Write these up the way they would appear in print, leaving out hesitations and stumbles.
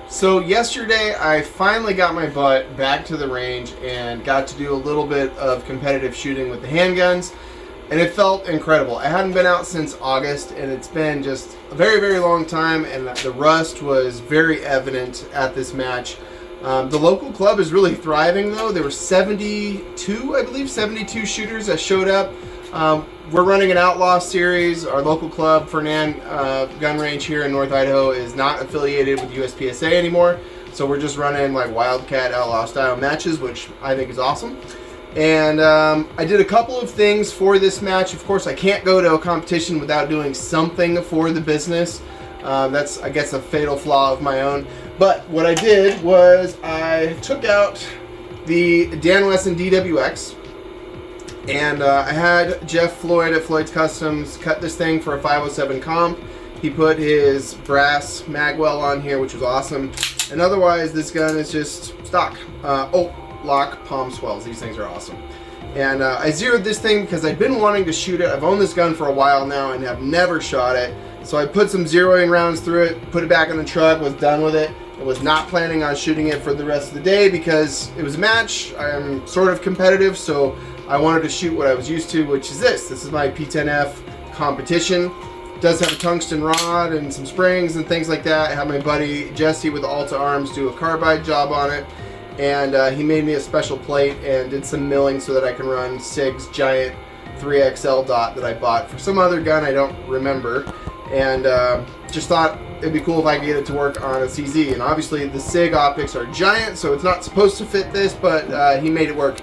So yesterday I finally got my butt back to the range and got to do a little bit of competitive shooting with the handguns, and it felt incredible. I hadn't been out since August, and it's been just a very, very long time, and the rust was very evident at this match. The local club is really thriving, though. There were 72 shooters that showed up. We're running an outlaw series. Our local club, Fernan gun range here in North Idaho, is not affiliated with USPSA anymore. So we're just running like Wildcat outlaw style matches, which I think is awesome. And I did a couple of things for this match. Of course, I can't go to a competition without doing something for the business. That's, I guess, a fatal flaw of my own. But what I did was I took out the Dan Wesson DWX. And I had Jeff Floyd at Floyd's Customs cut this thing for a 507 comp. He put his brass magwell on here, which was awesome. And otherwise, this gun is just stock. Lock palm swells. These things are awesome. And I zeroed this thing because I've been wanting to shoot it. I've owned this gun for a while now and have never shot it. So I put some zeroing rounds through it, put it back in the truck, was done with it. I was not planning on shooting it for the rest of the day because it was a match. I am sort of competitive, so I wanted to shoot what I was used to, which is this. This is my P10F competition. It does have a tungsten rod and some springs and things like that. I had my buddy Jesse with Alta Arms do a carbide job on it. And he made me a special plate and did some milling so that I can run SIG's giant 3XL dot that I bought for some other gun I don't remember. And just thought it'd be cool if I could get it to work on a CZ. And obviously the SIG optics are giant, so it's not supposed to fit this, but he made it work.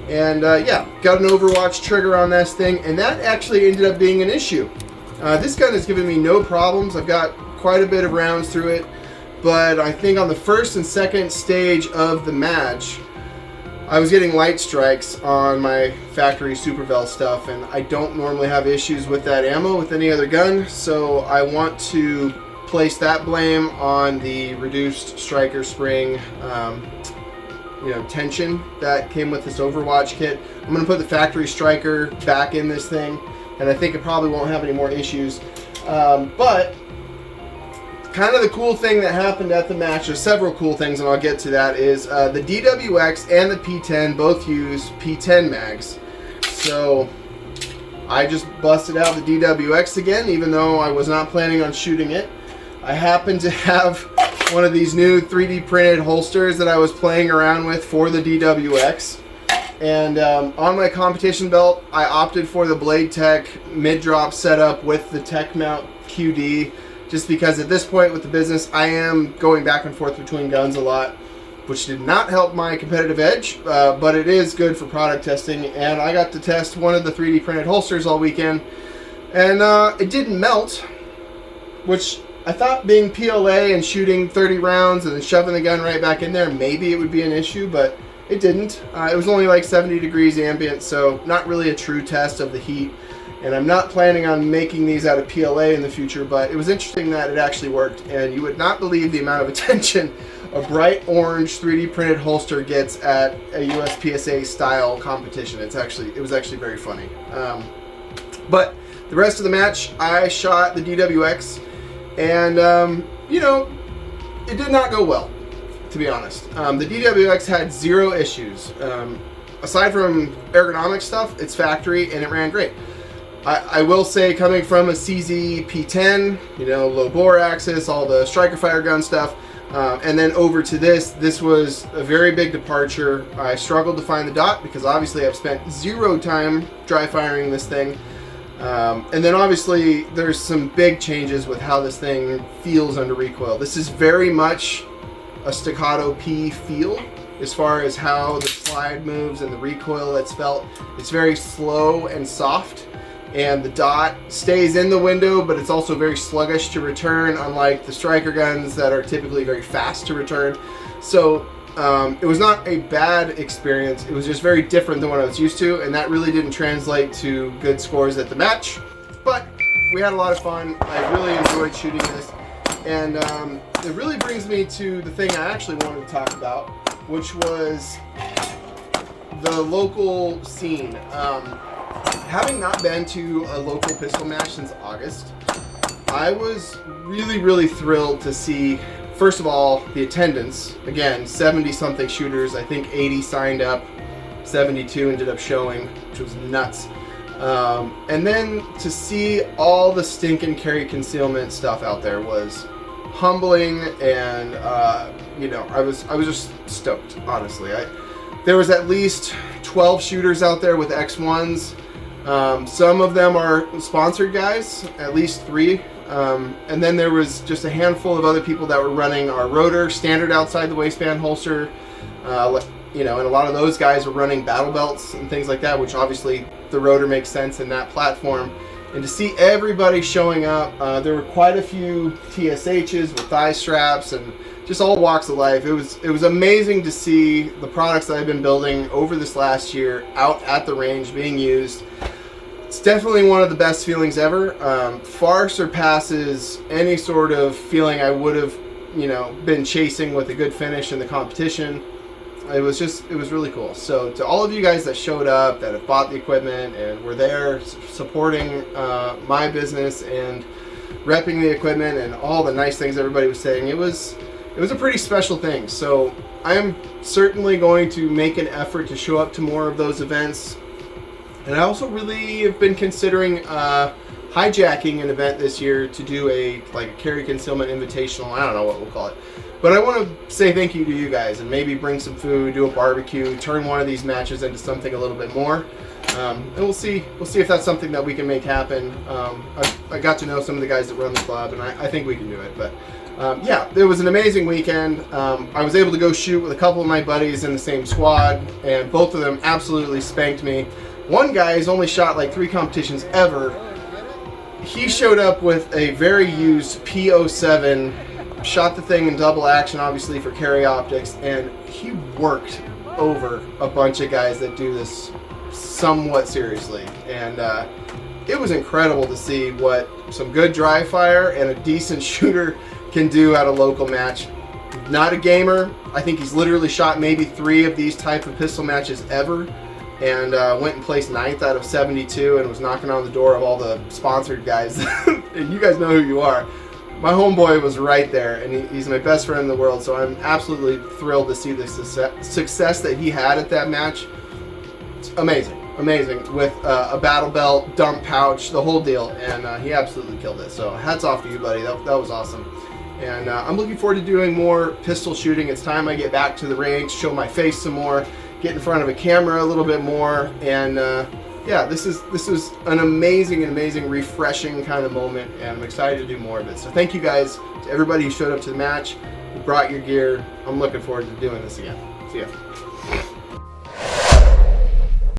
And yeah, got an Overwatch trigger on this thing, and that actually ended up being an issue. This gun has given me no problems. I've got quite a bit of rounds through it, but I think on the first and second stage of the match, I was getting light strikes on my factory Supervel stuff, and I don't normally have issues with that ammo with any other gun, so I want to place that blame on the reduced striker spring tension that came with this Overwatch kit. I'm going to put the factory striker back in this thing, and I think it probably won't have any more issues. But kind of the cool thing that happened at the match, there's several cool things, and I'll get to that, is the DWX and the P10 both use P10 mags. So I just busted out the DWX again, even though I was not planning on shooting it. I happen to have one of these new 3D printed holsters that I was playing around with for the DWX. And on my competition belt, I opted for the Blade Tech mid-drop setup with the Tech Mount QD, just because at this point with the business, I am going back and forth between guns a lot, which did not help my competitive edge, but it is good for product testing. And I got to test one of the 3D printed holsters all weekend, and it didn't melt, which I thought being PLA and shooting 30 rounds and then shoving the gun right back in there, maybe it would be an issue, but it didn't. It was only like 70 degrees ambient, so not really a true test of the heat. And I'm not planning on making these out of PLA in the future, but it was interesting that it actually worked, and you would not believe the amount of attention a bright orange 3D printed holster gets at a USPSA style competition. It was actually very funny. But the rest of the match, I shot the DWX, and it did not go well, to be honest. The DWX had zero issues. Aside from ergonomic stuff, it's factory, and it ran great. I will say, coming from a CZ P10, low bore axis, all the striker fire gun stuff, and then over to this was a very big departure. I struggled to find the dot because obviously I've spent zero time dry firing this thing. And then obviously there's some big changes with how this thing feels under recoil. This is very much a staccato P feel as far as how the slide moves and the recoil that's felt. It's very slow and soft, and the dot stays in the window, but it's also very sluggish to return, unlike the striker guns that are typically very fast to return. So it was not a bad experience. It was just very different than what I was used to, and that really didn't translate to good scores at the match. But we had a lot of fun. I really enjoyed shooting this, and it really brings me to the thing I actually wanted to talk about, which was the local scene. Having not been to a local pistol match since August, I was really, really thrilled to see first of all, the attendance. Again, 70-something shooters. I think 80 signed up. 72 ended up showing, which was nuts. And then to see all the stinking carry concealment stuff out there was humbling, and you know, I was just stoked, honestly. There was at least 12 shooters out there with X1s. Some of them are sponsored guys, at least 3. And then there was just a handful of other people that were running our rotor standard outside the waistband holster. You know, and a lot of those guys were running battle belts and things like that, which obviously the rotor makes sense in that platform. And to see everybody showing up, there were quite a few TSHs with thigh straps and just all walks of life. It was amazing to see the products that I've been building over this last year out at the range being used. It's definitely one of the best feelings ever. Far surpasses any sort of feeling I would have, you know, been chasing with a good finish in the competition. It was really cool. So to all of you guys that showed up, that have bought the equipment and were there supporting my business and repping the equipment and all the nice things everybody was saying, it was a pretty special thing. So I am certainly going to make an effort to show up to more of those events. And I also really have been considering hijacking an event this year to do a carry concealment invitational. I don't know what we'll call it. But I want to say thank you to you guys and maybe bring some food, do a barbecue, turn one of these matches into something a little bit more. And we'll see if that's something that we can make happen. I got to know some of the guys that run the club, and I think we can do it. But yeah, it was an amazing weekend. I was able to go shoot with a couple of my buddies in the same squad, and both of them absolutely spanked me. One guy has only shot like 3 competitions ever. He showed up with a very used P07, shot the thing in double action, obviously for carry optics, and he worked over a bunch of guys that do this somewhat seriously. And it was incredible to see what some good dry fire and a decent shooter can do at a local match. Not a gamer. I think he's literally shot maybe 3 of these type of pistol matches ever, and went and placed 9th out of 72 and was knocking on the door of all the sponsored guys. And you guys know who you are. My homeboy was right there, and he's my best friend in the world, so I'm absolutely thrilled to see the success that he had at that match. It's amazing, with a battle belt, dump pouch, the whole deal, and he absolutely killed it. So hats off to you, buddy. That was awesome. And I'm looking forward to doing more pistol shooting. It's time I get back to the range, show my face some more, get in front of a camera a little bit more, and yeah, this is an amazing, refreshing kind of moment, and I'm excited to do more of it. So thank you guys to everybody who showed up to the match, who brought your gear. I'm looking forward to doing this again. See ya.